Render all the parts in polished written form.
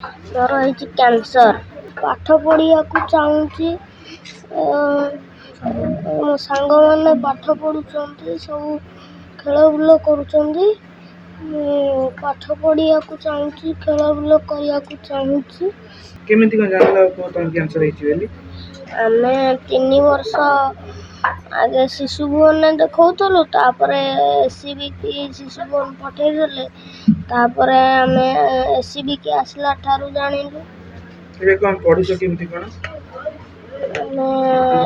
ମୋର ହେଇଛି କ୍ୟାନ୍ସର। ପାଠ ପଢ଼ିବାକୁ ଚାହୁଁଛି। ମୋ ସାଙ୍ଗମାନେ ପାଠ ପଢ଼ୁଛନ୍ତି, ସବୁ ଖେଳବୁଲ କରୁଛନ୍ତି। ମୁଁ ପାଠ ପଢ଼ିବାକୁ ଚାହୁଁଛି, ଖେଳବୁଲ କରିବାକୁ ଚାହୁଁଛି। କେମିତି କ'ଣ ଜାଣିଲ ତମର କ୍ୟାନ୍ସର ହେଇଛି ବୋଲି? ଆମେ 3 ବର୍ଷ ଆଗେ ଶିଶୁ ଭବନରେ ଦେଖାଉଥିଲୁ, ତାପରେ SCBକି ଶିଶୁ ଭବନ ପଠେଇଦେଲେ। ତାପରେ ଆମେ SCBକି ଆସିଲା ଠାରୁ ଜାଣିଲୁ। ଏବେ କ'ଣ ପଢୁଛ କେମିତି କ'ଣ? ଆମେ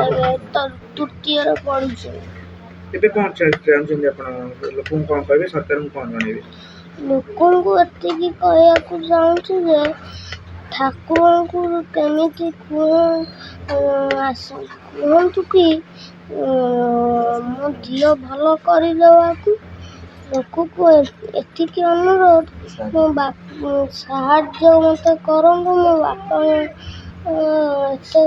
ଏବେ ତ ତୃତୀୟରେ ପଢୁଛୁ। ଏବେ କ'ଣ ଚାହୁଁଛନ୍ତି ଆପଣ? ଲୋକଙ୍କୁ କ'ଣ କହିବେ, ସରକାରଙ୍କୁ କ'ଣ ଜଣେଇବେ? ଲୋକଙ୍କୁ ଏତିକି କହିବାକୁ ଚାହୁଁଛି ଯେ ଠାକୁରଙ୍କୁ କେମିତି କୁହନ୍ତୁ କି ମୋ ଝିଅ ଭଲ କରିଦେବାକୁ। ଲୋକକୁ ଏତିକି ଅନୁରୋଧ, ମୋ ସାହାଯ୍ୟ ମୋତେ କରନ୍ତୁ। ମୋ ବାପା ଏତେ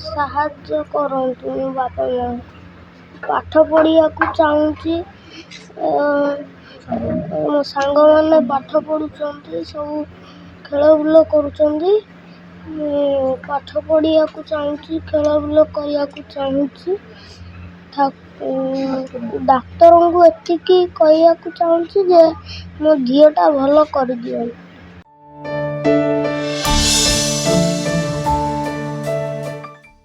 ସାହାଯ୍ୟ କରନ୍ତୁ। ମୋ ବାପା ମାଆଙ୍କୁ ପାଠ ପଢ଼ିବାକୁ ଚାହୁଁଛି। ମୋ ସାଙ୍ଗମାନେ ପାଠ ପଢ଼ୁଛନ୍ତି, ସବୁ ଖେଳବୁଲ କରୁଛନ୍ତି। ମୁଁ ପାଠ ପଢ଼ିବାକୁ ଚାହୁଁଛି, ଖେଳବୁଲ କରିବାକୁ ଚାହୁଁଛି। ଡାକ୍ତରଙ୍କୁ ଏତିକି କହିବାକୁ ଚାହୁଁଛି ଯେ ମୋ ଝିଅଟା ଭଲ କରିଦିଅନ୍ତୁ।